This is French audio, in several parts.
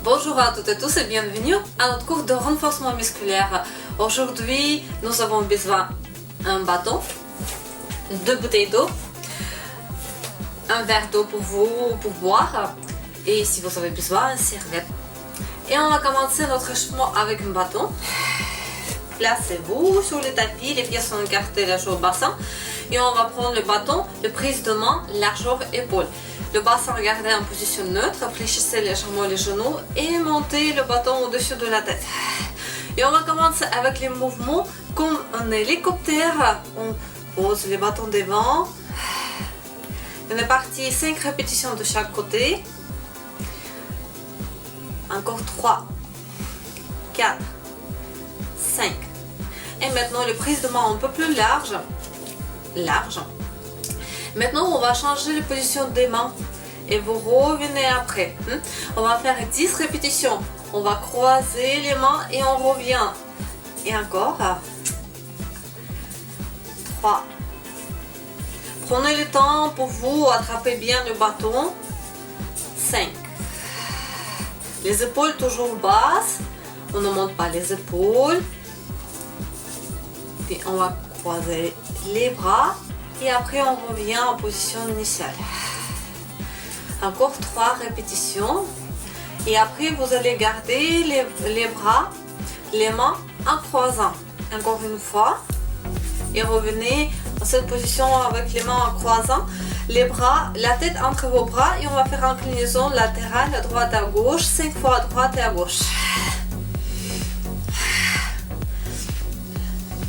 Bonjour à toutes et tous et bienvenue à notre cours de renforcement musculaire. Aujourd'hui, nous avons besoin d'un bâton, 2 bouteilles d'eau, un verre d'eau pour vous pour boire et si vous avez besoin, une serviette. Et on va commencer notre chemin avec un bâton. Placez-vous sur le tapis, les pieds sont écartés largeur au bassin et on va prendre le bâton, le prise de main, largeur épaule. Le bassin regardez en position neutre, fléchissez légèrement les genoux et montez le bâton au-dessus de la tête. Et on va commencer avec les mouvements comme un hélicoptère. On pose les bâtons devant. On est parti 5 répétitions de chaque côté. Encore 3, 4, 5. Et maintenant le prise de main un peu plus large. Maintenant, on va changer la position des mains et vous revenez après. On va faire 10 répétitions. On va croiser les mains et on revient. Et encore. 3. Prenez le temps pour vous attraper bien le bâton. 5. Les épaules toujours basses. On ne monte pas les épaules. Et on va croiser les bras. Et après, on revient en position initiale. Encore 3 répétitions. Et après, vous allez garder les bras, les mains en croisant. Encore une fois. Et revenez dans cette position avec les mains en croisant. Les bras, la tête entre vos bras. Et on va faire inclinaison latérale à droite à gauche. 5 fois à droite et à gauche.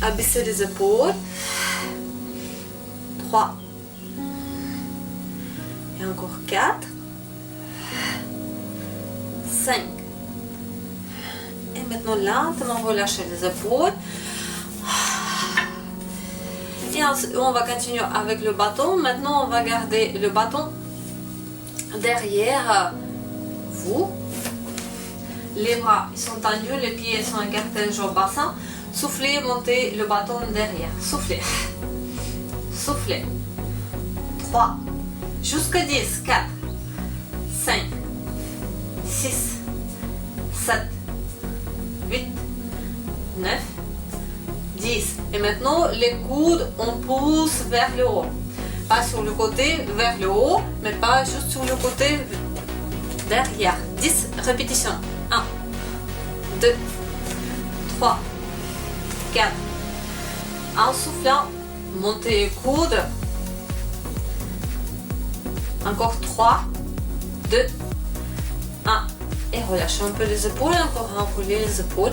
Abaissez les épaules. 3 et encore 4 5 et maintenant lentement relâchez les épaules et ensuite, on va continuer avec le bâton. Maintenant on va garder le bâton derrière vous, les bras ils sont tendus, les pieds sont écartés sur le bassin. Soufflez, montez le bâton derrière, soufflez. Soufflez. 3, jusqu'à 10, 4, 5, 6, 7, 8, 9, 10. Et maintenant, les coudes, on pousse vers le haut. Pas sur le côté, vers le haut, mais pas juste sur le côté, derrière. 10 répétitions. 1, 2, 3, 4. En soufflant, montez les coudes. Encore 3, 2, 1. Et relâchez un peu les épaules. Encore enrouler les épaules.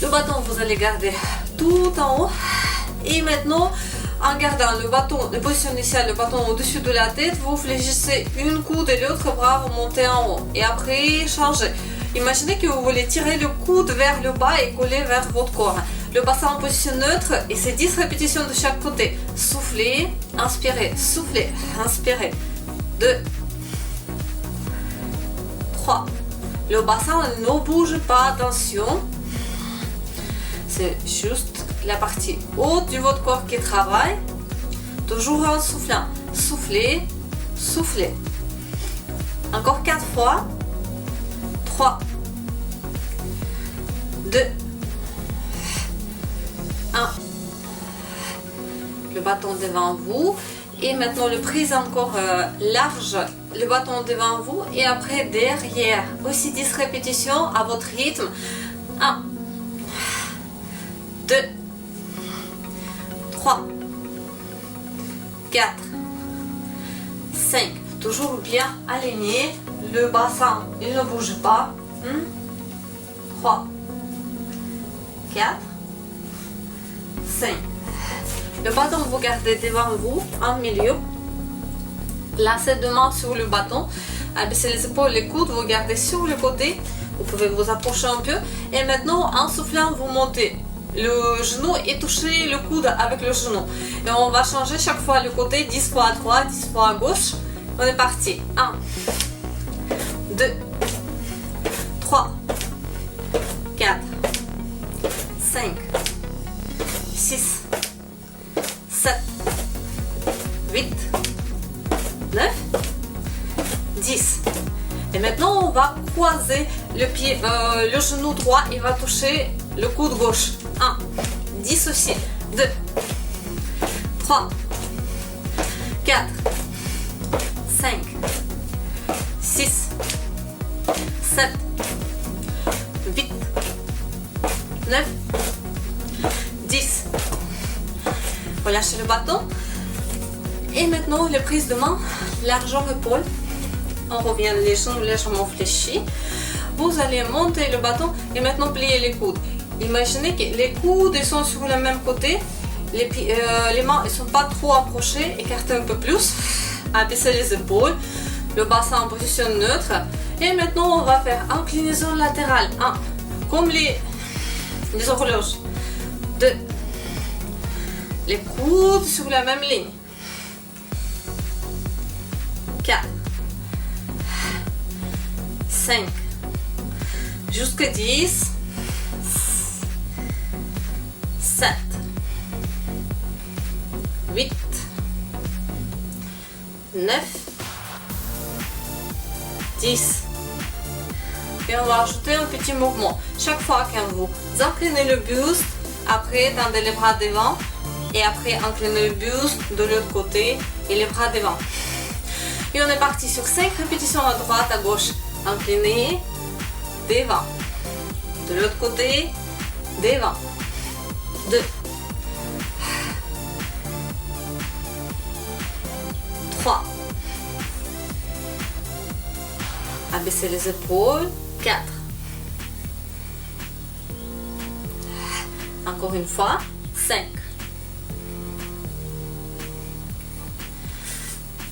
Le bâton, vous allez garder tout en haut. Et maintenant, en gardant le bâton, la position initiale, le bâton au-dessus de la tête, vous fléchissez une coude et l'autre bras, vous montez en haut. Et après, changez. Imaginez que vous voulez tirer le coude vers le bas et coller vers votre corps. Le bassin en position neutre et c'est 10 répétitions de chaque côté. Soufflez, inspirez, soufflez, inspirez. 2, 3. Le bassin ne bouge pas, attention. C'est juste la partie haute de votre corps qui travaille. Toujours en soufflant. Soufflez, soufflez. Encore 4 fois. 3, 2, 1. Le bâton devant vous. Et maintenant le prise encore large. Le bâton devant vous. Et après derrière. Aussi 10 répétitions à votre rythme. 1, 2, 3, 4, 5. Toujours bien aligné. Le bassin, il ne bouge pas. 3, 4, 5. Le bâton, vous gardez devant vous, en milieu. Lacez deux mains sur le bâton. Abaissez les épaules, les coudes, vous gardez sur le côté. Vous pouvez vous approcher un peu. Et maintenant, en soufflant, vous montez le genou et touchez le coude avec le genou. Et on va changer chaque fois le côté, 10 fois à droite, 10 fois à gauche. On est parti. 1, 2, 3, 4, 5, 6, 7, 8, 9, 10. Et maintenant, on va croiser le pied, le genou droit, il va toucher le coude gauche. 1, dissocier. 2, 3, 4, 5, 6, 7, 8, 9, 10. Relâchez le bâton. Et maintenant, les prises de main, largeur épaule. On revient les jambes légèrement fléchies. Vous allez monter le bâton et maintenant plier les coudes. Imaginez que les coudes sont sur le même côté. Les mains ne sont pas trop approchées. Écartez un peu plus. Abaissez les épaules. Le bassin en position neutre. Et maintenant, on va faire inclinaison latérale. 1. Comme les horloges. 2. Les coudes sur la même ligne. 4. 5. Jusqu'à 10. 7. 8. 9. 10. Et on va ajouter un petit mouvement. Chaque fois que vous inclinez le buste, après tendez les bras devant et après inclinez le buste de l'autre côté et les bras devant. Et on est parti sur 5 répétitions à droite, à gauche. Incliné, devant. De l'autre côté, devant. 2. 3. Abaissez les épaules. 4. Encore une fois. 5.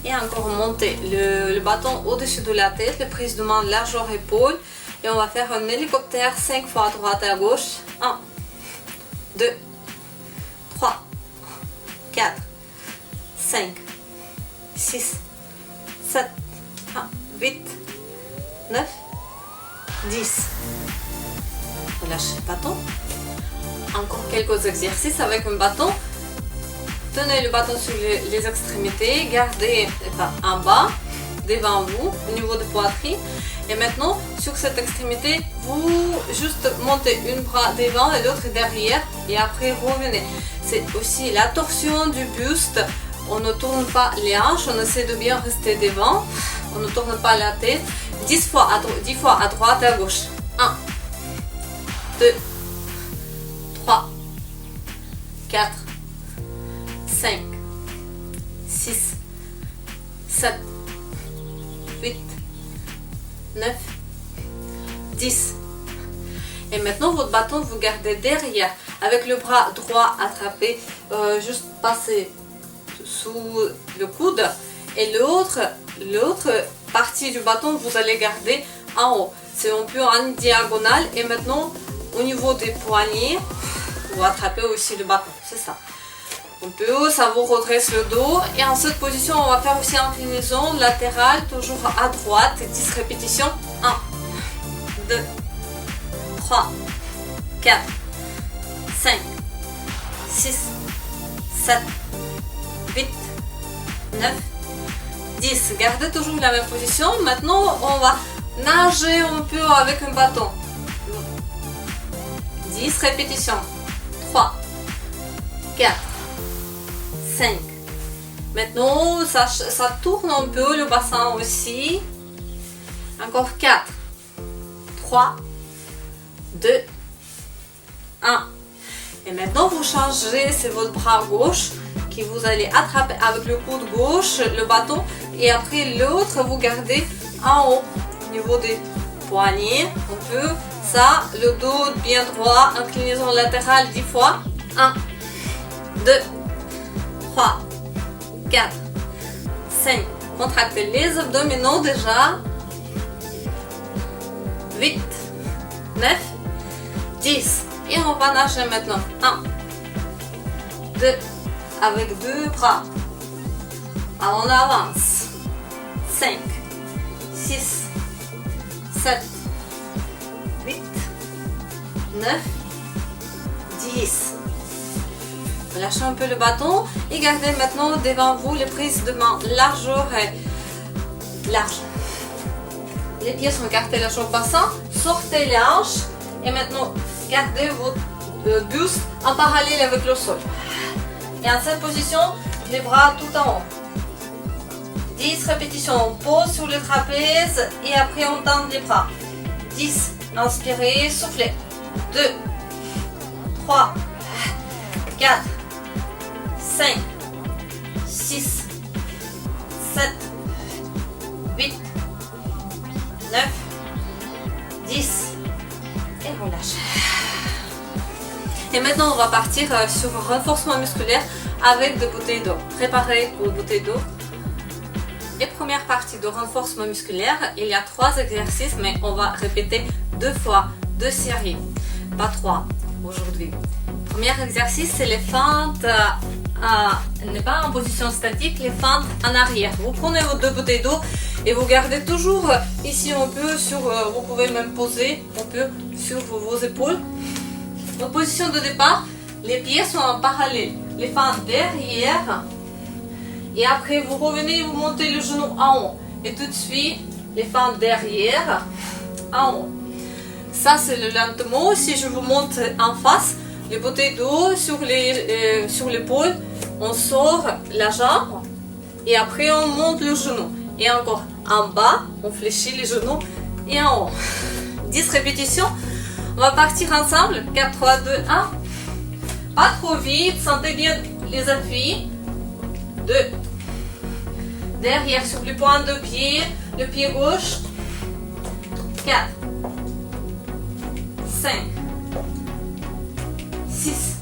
Et encore monter le bâton au-dessus de la tête, les prises de main largeur épaule. Et on va faire un hélicoptère 5 fois à droite et à gauche. 1, 2, 3, 4, 5, 6, 7, 8, 9, 10. Relâchez le bâton. Encore quelques exercices avec un bâton. Tenez le bâton sur les extrémités, gardez en bas, devant vous, au niveau de poitrine. Et maintenant, sur cette extrémité, vous juste montez une bras devant et l'autre derrière. Et après, revenez. C'est aussi la torsion du buste. On ne tourne pas les hanches, on essaie de bien rester devant. On ne tourne pas la tête. 10 fois à droite et à gauche. 1, 2, 3, 4, 5, 6, 7, 8, 9, 10. Et maintenant, votre bâton, vous gardez derrière, avec le bras droit attrapé, juste passer sous le coude. Et l'autre partie du bâton, vous allez garder en haut. C'est un peu en diagonale. Et maintenant, au niveau des poignets, vous attrapez aussi le bâton. C'est ça. Un peu, ça vous redresse le dos. Et en cette position, on va faire aussi inclinaison latérale, toujours à droite. 10 répétitions. 1, 2, 3, 4, 5, 6, 7, 8, 9, 10. Gardez toujours la même position. Maintenant, on va nager un peu avec un bâton. 10 répétitions. 3, 4, 5. Maintenant, ça tourne un peu le bassin aussi. Encore 4, 3, 2, 1. Et maintenant, vous changez, c'est votre bras gauche que vous allez attraper avec le coude gauche, le bâton. Et après, l'autre, vous gardez en haut, au niveau des poignets. Un peu ça, le dos bien droit, inclinaison latérale 10 fois. 1, 2, 3, 4, 5. Contractez les abdominaux déjà. 8, 9, 10. Et on va nager maintenant. 1, 2, avec deux bras. On avance. 5, 6, 7, 8, 9, 10. Relâchez un peu le bâton et gardez maintenant devant vous les prises de main large. Les pieds sont cartilage au bassin, sortez les hanches et maintenant gardez votre buste en parallèle avec le sol. Et en cette position, les bras tout en haut. 10 répétitions, on pose sur le trapèze et après on tend les bras. 10, inspirez, soufflez. 2, 3, 4, 5, 6, 7, 8, 9, 10 et relâchez. Et maintenant on va partir sur un renforcement musculaire avec des bouteilles d'eau. Préparez vos bouteilles d'eau. Les premières parties de renforcement musculaire, il y a 3 exercices, mais on va répéter 2 fois, 2 séries, pas 3 aujourd'hui. Premier exercice, c'est les feintes, elle n'est pas en position statique, les feintes en arrière. Vous prenez vos 2 bouteilles d'eau et vous gardez toujours ici un peu sur, vous pouvez même poser un peu sur vos épaules. En position de départ, les pieds sont en parallèle, les feintes derrière. Et après, vous revenez et vous montez le genou en haut. Et tout de suite, les feintes derrière, en haut. Ça, c'est le lentement. Si je vous montre en face, les bouteilles d'eau sur l'épaule, on sort la jambe. Et après, on monte le genou. Et encore en bas, on fléchit les genoux et en haut. 10 répétitions. On va partir ensemble. 4, 3, 2, 1. Pas trop vite. Sentez bien les appuis. 2. Derrière sur les pointes de pied, le pied gauche. 4, 5, 6,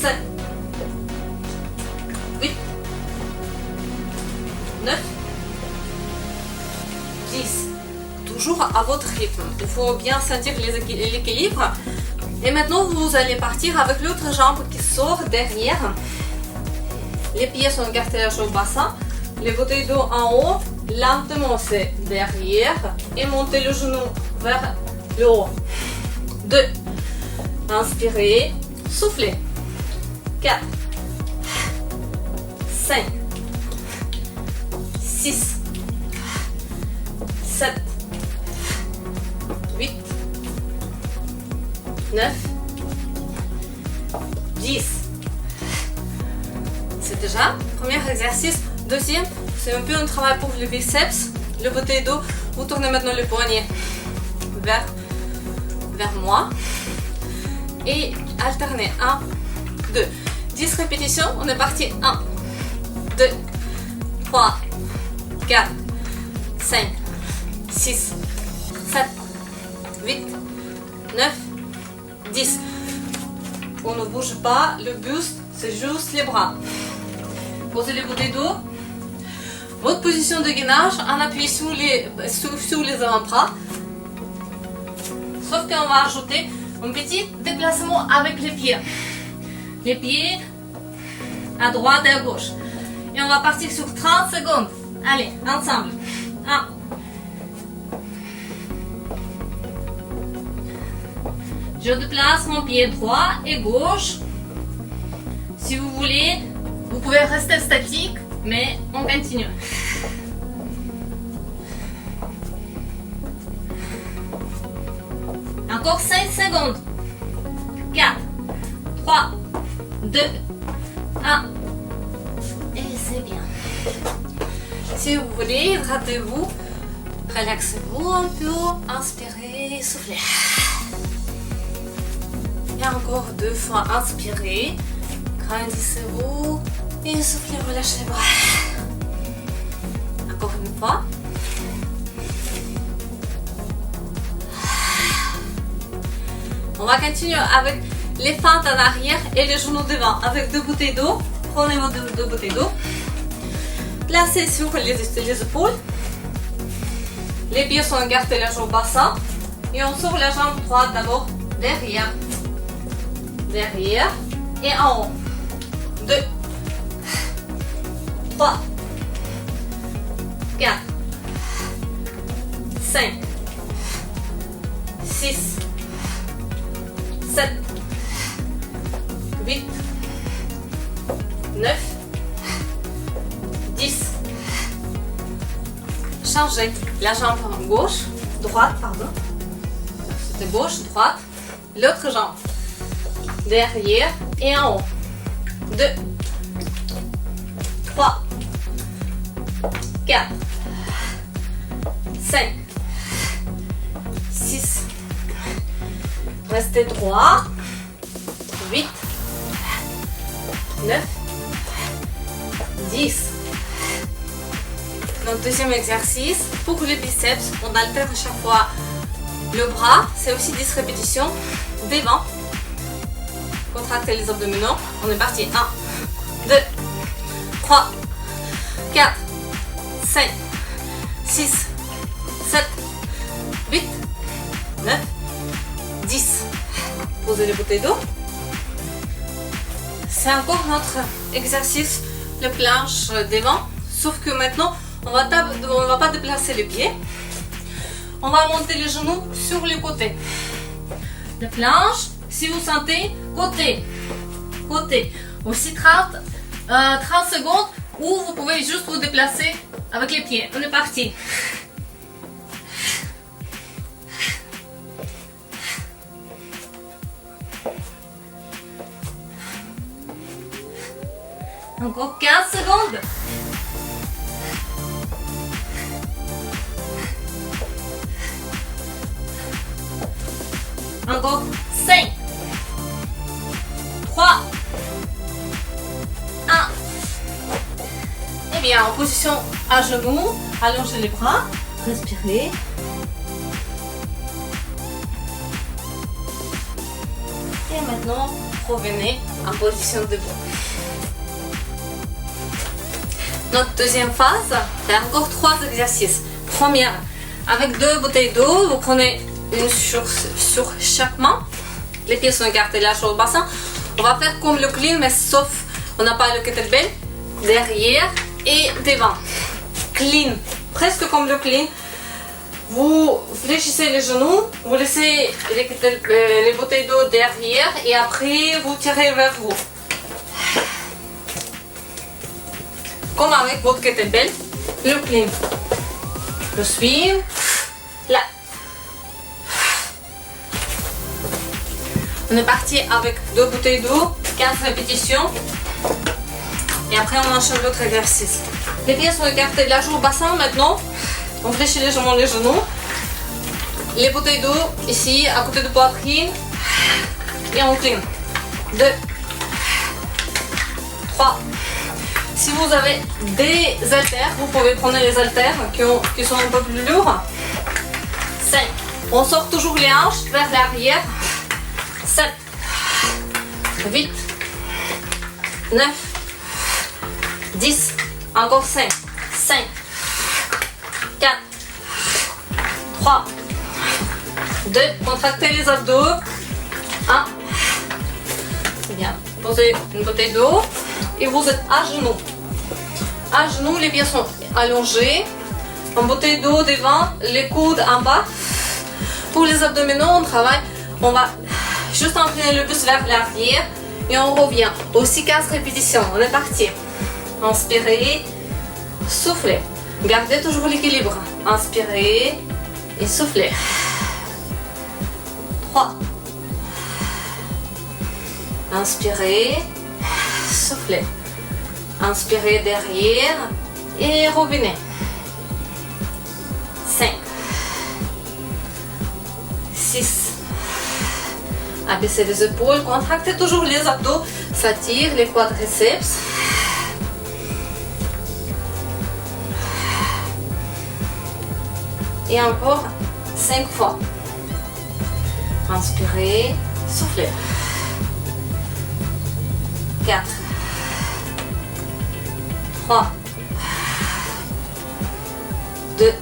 7, 8, 9, 10. Toujours à votre rythme. Il faut bien sentir l'équilibre. Et maintenant, vous allez partir avec l'autre jambe qui sort derrière. Les pieds sont cartilage au bassin, les bouteilles d'eau en haut, lentement c'est derrière et montez le genou vers le haut. 2, inspirez, soufflez. 4, 5, 6, 7, 8, 9, 10. C'est déjà le premier exercice. Deuxième, c'est un peu un travail pour le biceps. Le bouteille d'eau, vous tournez maintenant le poignet vers moi. Et alternez. 1, 2. 10 répétitions. On est parti. 1, 2, 3, 4, 5, 6, 7, 8, 9, 10. On ne bouge pas. Le buste, c'est juste les bras. Posez les bouteilles d'eau. Votre position de gainage en appuyant sur les avant-bras. Sauf qu'on va ajouter un petit déplacement avec les pieds. Les pieds à droite et à gauche. Et on va partir sur 30 secondes. Allez, ensemble. 1. Je déplace mon pied droit et gauche. Si vous voulez, vous pouvez rester statique, mais on continue. Encore 5 secondes. 4, 3, 2, 1. Et c'est bien. Si vous voulez, hydratez-vous. Relaxez-vous un peu. Inspirez, soufflez. Et encore 2 fois. Inspirez. Grandissez-vous. Et soufflez, relâchez les bras. Encore une fois. On va continuer avec les feintes en arrière et les genoux devant. Avec 2 bouteilles d'eau. Prenez vos 2 bouteilles d'eau. Placez sur les épaules. Les pieds sont écartés, la jambe au bassin. Et on sort la jambe droite d'abord derrière. Derrière et en haut. 2, 3, 4, 5, 6, 7, 8, 9, 10. changer la jambe gauche, droite, pardon. C'était gauche, droite. L'autre jambe. Derrière et en haut. 2, 3, 4, 5, 6. Restez droit. 8, 9, 10. Donc deuxième exercice, pour les biceps, on alterne chaque fois le bras, c'est aussi 10 répétitions, devant, contractez les abdominaux, on est parti, 1, 2, 3, 4, 5, 6, 7, 8, 9, 10. Posez les bouteilles d'eau. C'est encore notre exercice, le planche devant, sauf que maintenant, on va pas déplacer les pieds. On va monter les genoux sur les côtés. La planche, si vous sentez, côté, côté. Aussi 30 secondes où vous pouvez juste vous déplacer avec les pieds. On est parti. Encore 15 secondes. Encore 5, 3, 1. Et bien, en position à genoux, allongez les bras, respirez. Et maintenant, revenez en position debout. Notre deuxième phase, c'est encore 3 exercices. Première, avec 2 bouteilles d'eau, vous prenez une sur chaque main. Les pieds sont écartés là sur le bassin. On va faire comme le clean, mais sauf on n'a pas le kettlebell. Derrière et devant. Clean, presque comme le clean. Vous fléchissez les genoux, vous laissez les bouteilles d'eau derrière et après vous tirez vers vous. Comme avec votre kettlebell, le clean. Le swing, là. On est parti avec 2 bouteilles d'eau, 15 répétitions. Et après on enchaîne l'autre exercice. Les pieds sont écartés là au bassin maintenant. On fléchit légèrement les genoux. Les bouteilles d'eau ici à côté de poitrine. Et on clean. 2, 3. Si vous avez des haltères, vous pouvez prendre les haltères qui sont un peu plus lourds. 5. On sort toujours les hanches vers l'arrière. 7, 8, 9, 10, encore 5, 4, 3, 2, contractez les abdos, 1, bien, posez une bouteille d'eau et vous êtes à genoux. À genoux, les pieds sont allongés, une bouteille d'eau devant, les coudes en bas. Pour les abdominaux, on va juste entraîner le plus vers l'arrière et on revient. Aussi 15 répétitions, on est parti. Inspirez, soufflez. Gardez toujours l'équilibre. Inspirez et soufflez. 3. Inspirez, soufflez. Inspirez derrière et revenez. 5, 6. Abaissez les épaules, contractez toujours les abdos, ça tire les quadriceps. Et encore 5 fois. Inspirez, soufflez. 4, 3, 2,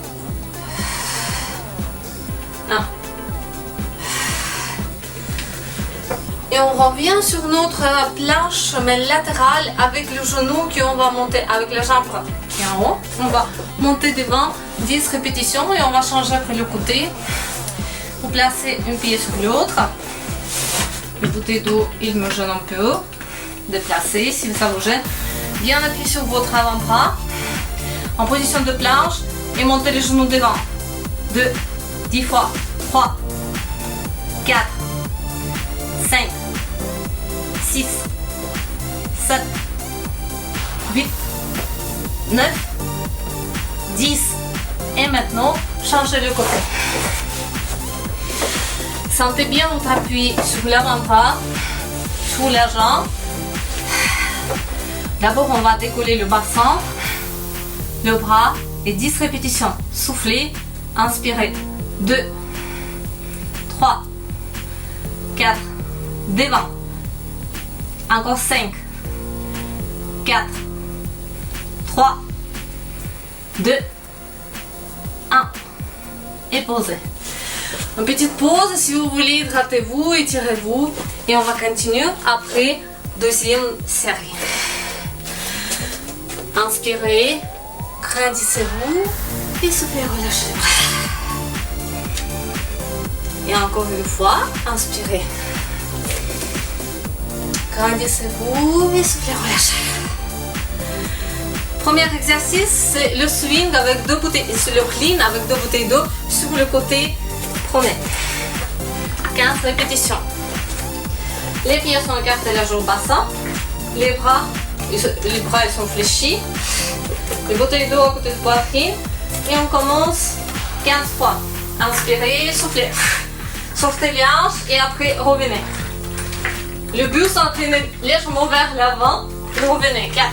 1. Et on revient sur notre planche mais latérale avec le genou qu'on va monter avec la jambe qui est en haut. On va monter devant 10 répétitions et on va changer après le côté. Vous placez un pied sur l'autre. Le bouteille d'eau, il me gêne un peu. Déplacez si ça vous gêne. Bien appuyez sur votre avant-bras. En position de planche, et montez les genoux devant. 2, 10 fois. 3, 4, 5, 6, 7, 8, 9, 10. Et maintenant, changez le côté. Sentez bien votre appui sur l'avant-bras, sur la jambe. D'abord, on va décoller le bassin, le bras et 10 répétitions. Soufflez, inspirez. 2, 3, 4, devant. Encore 5, 4, 3, 2, 1. Et posez. Une petite pause, si vous voulez, hydratez-vous, étirez-vous. Et on va continuer après deuxième série. Inspirez, grandissez-vous et soufflez, relâchez les bras. Et encore une fois, inspirez. Grandissez-vous et soufflez, relâchez. Premier exercice, c'est le swing avec deux bouteilles, le clean avec deux bouteilles d'eau sur le côté. Prenez 15 répétitions. Les pieds sont écartés largement au bassin. Les bras ils sont fléchis. Les bouteilles d'eau à côté de poitrine. Et on commence 15 fois. Inspirez, soufflez. Sortez les hanches et après revenez. Le buste incliné légèrement vers l'avant. Revenez. 4,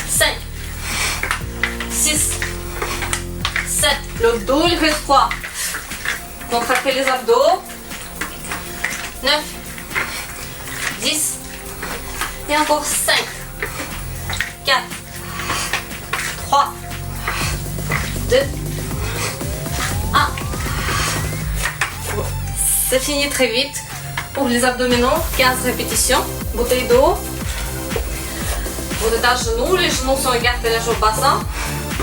5, 6, 7. Le dos il reste droit. Contractez les abdos. 9, 10. Et encore 5, 4, 3, 2, 1. C'est fini très vite. Pour les abdominaux, 15 répétitions. Bouteille d'eau. Vous êtes à genoux, les genoux sont écartés au bassin.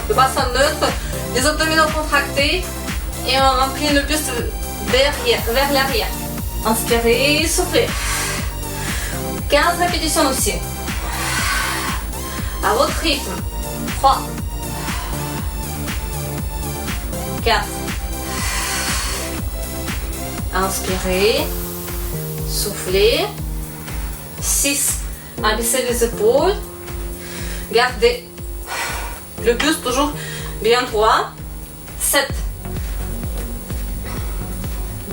Le bassin neutre, les abdominaux contractés. Et on remplit le buste vers l'arrière. Inspirez et soufflez. 15 répétitions aussi. À votre rythme. 3, 4. Inspirez. Soufflez. 6. Abaissez les épaules. Gardez le buste toujours bien droit. 7.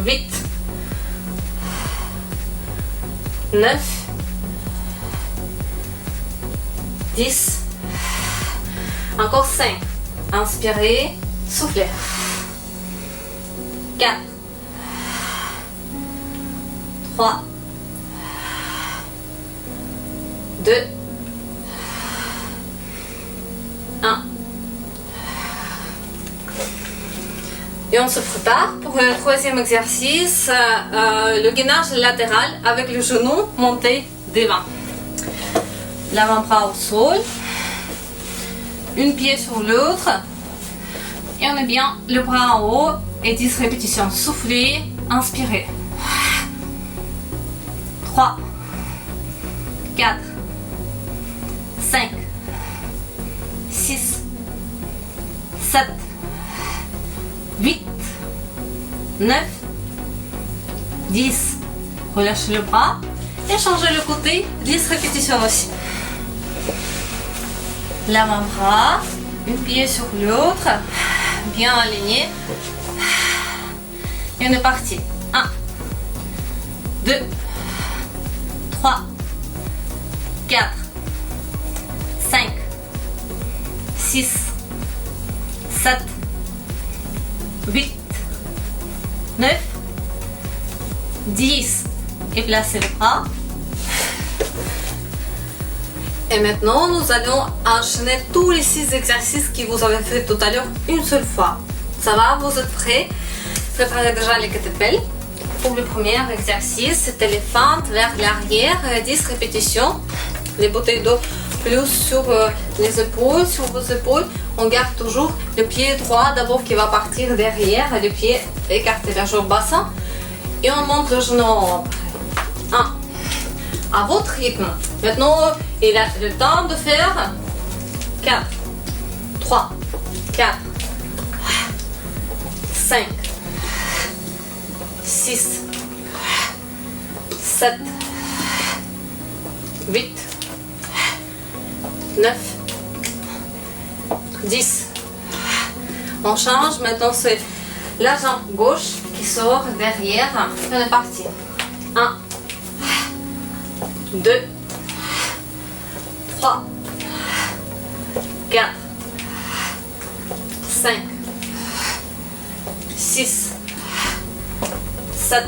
8. 9. 10. Encore 5. Inspirez. Soufflez. 4. 3. 2. 1. Et on se prépare pour le troisième exercice, le gainage latéral avec le genou monté devant. L'avant-bras au sol, une pied sur l'autre, et on met bien le bras en haut et 10 répétitions. Soufflez, inspirez. 3, 4, 5, 6, 7, 8, 9, 10. Relâchez le bras et changez le côté, 10 répétitions aussi. L'avant-bras, une pied sur l'autre, bien aligné. Et on est parti. 1, 2, 3, 4, 5, 6, 7, 8, 9, 10. Et placez le bras. Et maintenant, nous allons enchaîner tous les 6 exercices que vous avez fait tout à l'heure une seule fois. Ça va, vous êtes prêts? Préparez déjà les kettlebells. Pour le premier exercice, c'était les fentes vers l'arrière, 10 répétitions. Les bouteilles d'eau plus sur les épaules, sur vos épaules. On garde toujours le pied droit d'abord qui va partir derrière, le pied écarté la jambe bassin. Et on monte le genou en haut. 1. À votre rythme. Maintenant, il a le temps de faire 4, 3, 4, 5, 6, 7, 8, 9, 10. On change, maintenant c'est la jambe gauche qui sort derrière. On est parti. 1, 2, 3, 4, 5, 6, 7,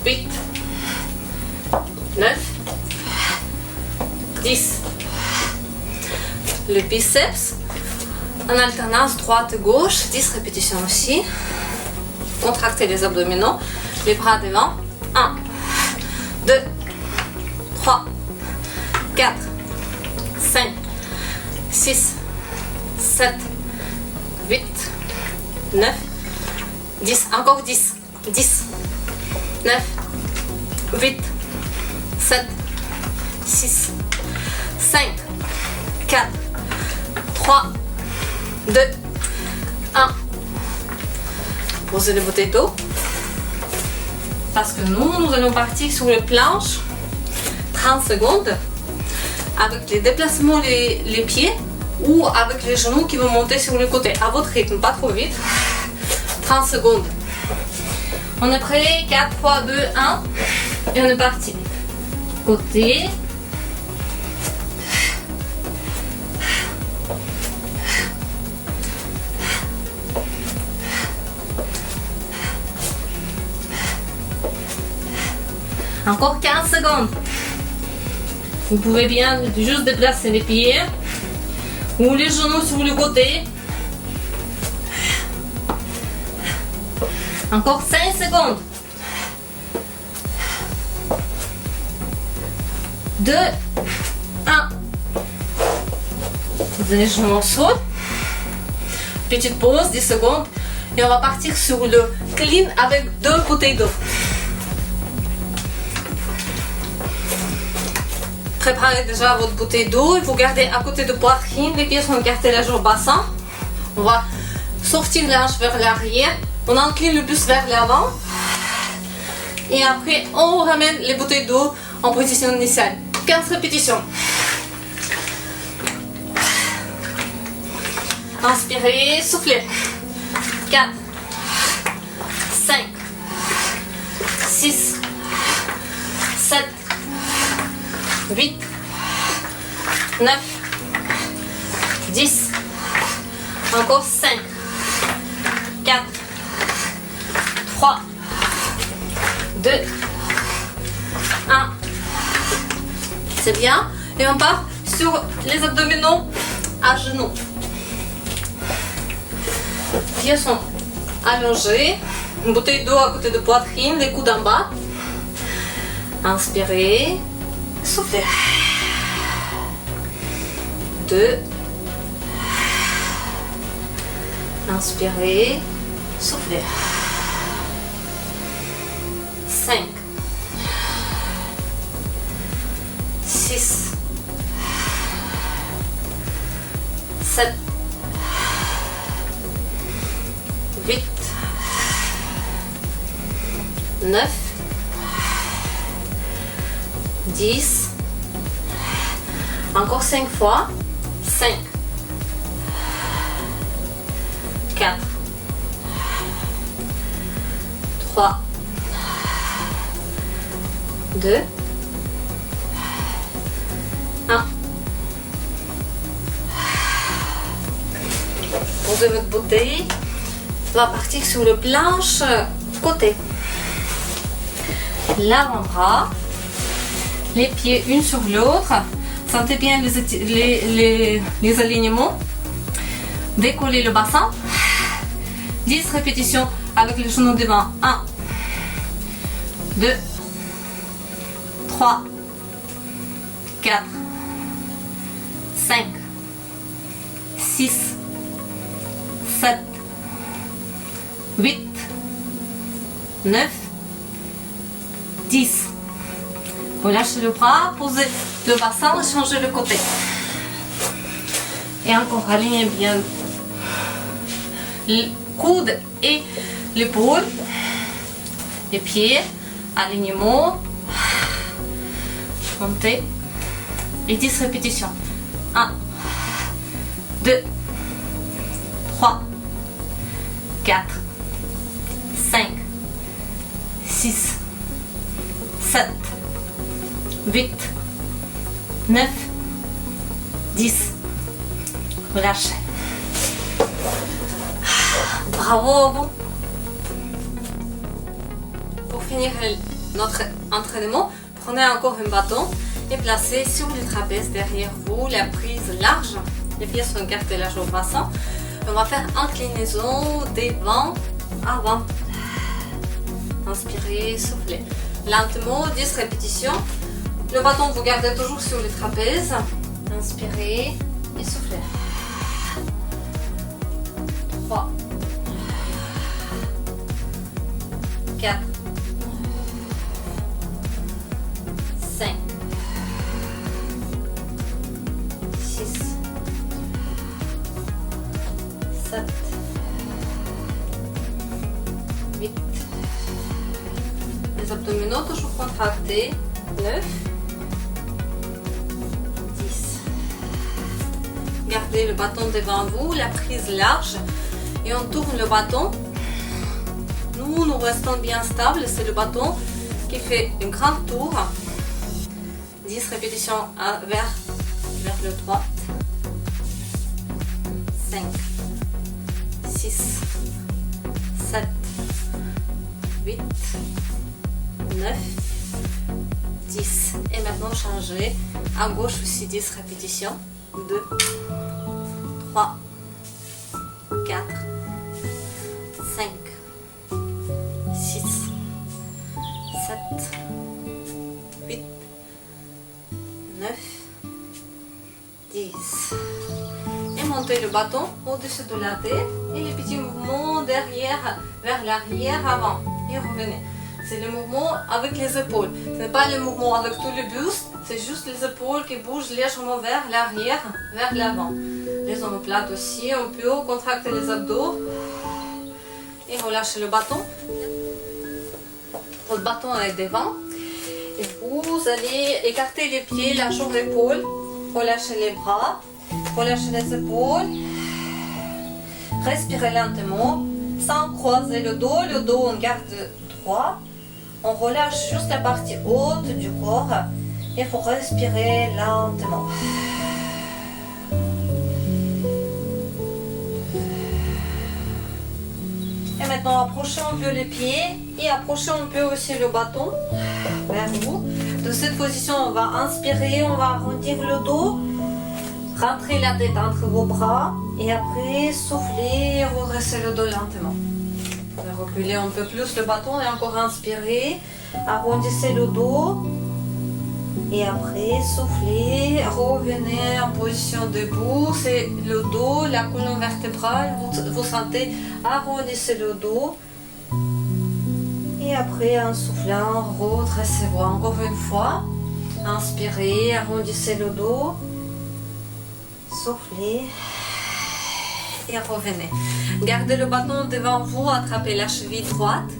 8, 9, 10. Le biceps en alternance droite-gauche, 10 répétitions aussi. Contractez les abdominaux, les bras devant. 1, 2, 3, 4, 5, 6, 7, 8, 9, 10. Encore 10. 10, 9, 8, 7, 6, 5, 4, 3, 2, 1. Posez les bouteilles d'eau. Parce que nous allons partir sur les planches 30 secondes avec les déplacements les pieds ou avec les genoux qui vont monter sur le côté. À votre rythme, pas trop vite. 30 secondes. On est prêt. 4, 3, 2, 1. Et on est parti. Côté. Encore 15 secondes. Vous pouvez bien juste déplacer les pieds ou les genoux sur le côté. Encore 5 secondes. 2, 1. Les genoux au sol. Petite pause, 10 secondes. Et on va partir sur le clean avec 2 bouteilles d'eau. Préparez déjà votre bouteille d'eau et vous gardez à côté de poitrine, les pieds sont écartés largement au bassin. On va sortir les hanches vers l'arrière, on incline le buste vers l'avant et après on ramène les bouteilles d'eau en position initiale. 15 répétitions. Inspirez, soufflez. 4, 5, 6, 7, 8, 9, 10, encore 5, 4, 3, 2, 1. C'est bien. Et on part sur les abdominaux à genoux. Pieds sont allongés. Une bouteille d'eau à côté de poitrine, les coudes en bas. Inspirez. Soufflez. 2. Inspirez. Soufflez. 5. 6. 7. 8. 9. 10. Encore 5 fois. 5. 4. 3. 2. 1. Posez votre bouteille. On va partir sur le planche côté. L'avant-bras. Les pieds une sur l'autre. Sentez bien les alignements. Décollez le bassin. 10 répétitions avec les genoux devant. 1, 2, 3, 4, 5, 6, 7, 8, 9, 10. Relâchez le bras, posez le bassin et changez le côté. Et encore, alignez bien le coude et l'épaule. Les pieds, alignement. Montez. Et 10 répétitions. 1, 2, 3, 4, 5, 6, 7, 8, 9, 10. Relâchez. Bravo à vous. Pour finir notre entraînement, prenez encore un bâton et placez sur le trapèze derrière vous la prise large. Les pieds sont écartés large au bassin. On va faire inclinaison devant, avant. Inspirez, soufflez. Lentement, 10 répétitions. Le bâton, vous gardez toujours sur le trapèze. Inspirez et soufflez. 3, 4, 5, 6, 7, 8. Les abdominaux toujours contractés. 9, 10. Gardez le bâton devant vous, la prise large. Et on tourne le bâton. Nous restons bien stables. C'est le bâton qui fait un grand tour. 10 répétitions vers le droit. 5, 6, 7, 8, 9, 10. Et maintenant changer. À gauche aussi 10 répétitions. 2, 3, 4, 5, 6, 7, 8, 9, 10. Et montez le bâton au-dessus de la tête et les petits mouvements derrière, vers l'arrière, avant. Et revenez. C'est le mouvement avec les épaules. Ce n'est pas le mouvement avec tout le buste, c'est juste les épaules qui bougent légèrement vers l'arrière, vers l'avant. Les omoplates aussi, on peut contracter les abdos et relâcher le bâton. Votre bâton est devant et vous allez écarter les pieds, la jambe, l'épaule, relâcher les bras, relâcher les épaules, respirez lentement sans croiser le dos on garde droit, on relâche juste la partie haute du corps et il faut respirer lentement. Et maintenant, approchez un peu les pieds et approchez un peu aussi le bâton vers vous. De cette position, on va inspirer, on va arrondir le dos, rentrer la tête entre vos bras et après souffler, redresser le dos lentement. On va reculer un peu plus le bâton et encore inspirer, arrondissez le dos et après soufflez, revenez en position debout, c'est le dos, la colonne vertébrale, vous sentez, arrondissez le dos et après en soufflant, redressez-vous encore une fois, inspirez, arrondissez le dos, soufflez et revenez. Gardez le bâton devant vous, attrapez la cheville droite.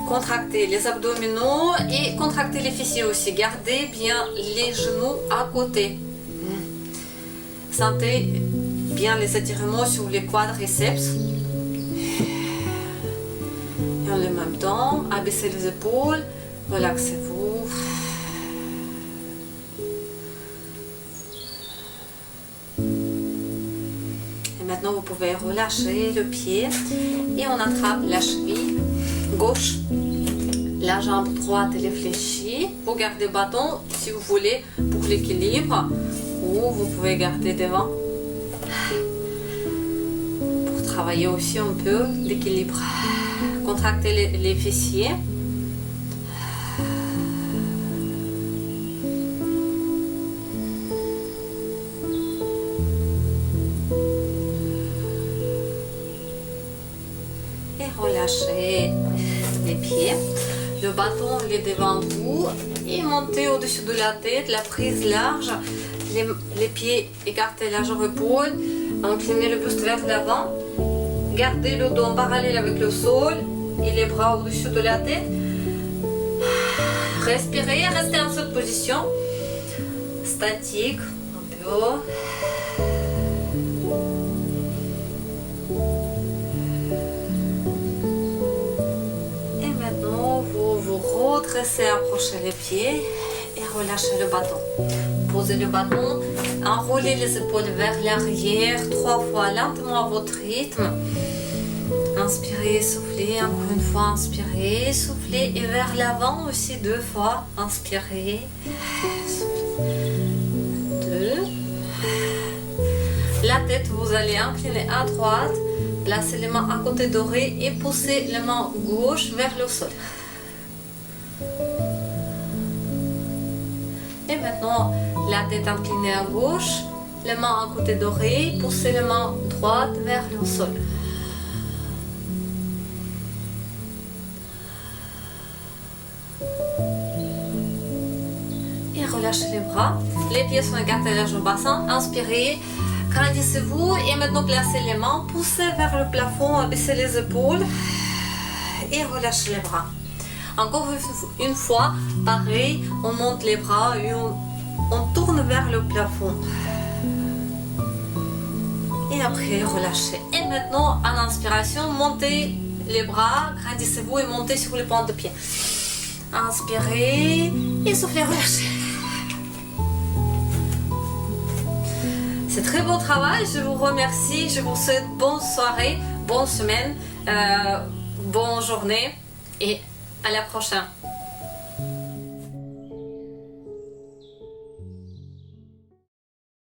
Contractez les abdominaux et contractez les fessiers aussi. Gardez bien les genoux à côté. Sentez bien les étirements sur les quadriceps. Et en même temps, abaissez les épaules, relaxez-vous. Et maintenant, vous pouvez relâcher le pied et on attrape la cheville gauche, la jambe droite elle est fléchie. Vous gardez le bâton si vous voulez pour l'équilibre ou vous pouvez garder devant pour travailler aussi un peu l'équilibre. Contractez les fessiers. Et relâchez les pieds. Le bâton il est devant vous et montez au-dessus de la tête, la prise large, les pieds, écartez la jambe-épaule, inclinez le buste vers l'avant, gardez le dos en parallèle avec le sol et les bras au-dessus de la tête. Respirez, restez en cette position, statique, un peu. Et maintenant, vous vous redressez, approchez les pieds et relâchez le bâton. Posez le bâton, enroulez les épaules vers l'arrière 3 fois lentement à votre rythme. Inspirez, soufflez, encore une fois, inspirez, soufflez et vers l'avant aussi 2 fois. Inspirez, soufflez. 2. La tête, vous allez incliner à droite, placez les mains à côté doré et poussez les mains gauche vers le sol. Et maintenant, la tête inclinée à gauche, les mains à côté doré, poussez les mains droite vers le sol. Et relâchez les bras, les pieds sont écartés large au bassin, inspirez, grandissez-vous et maintenant placez les mains, poussez vers le plafond, abaissez les épaules et relâchez les bras. Encore une fois, pareil, on monte les bras et on tourne vers le plafond. Et après, relâchez. Et maintenant, à l'inspiration, montez les bras, grandissez-vous et montez sur les pointes de pied. Inspirez et soufflez, relâchez. C'est très beau travail, je vous remercie, je vous souhaite bonne soirée, bonne semaine, bonne journée et à la prochaine.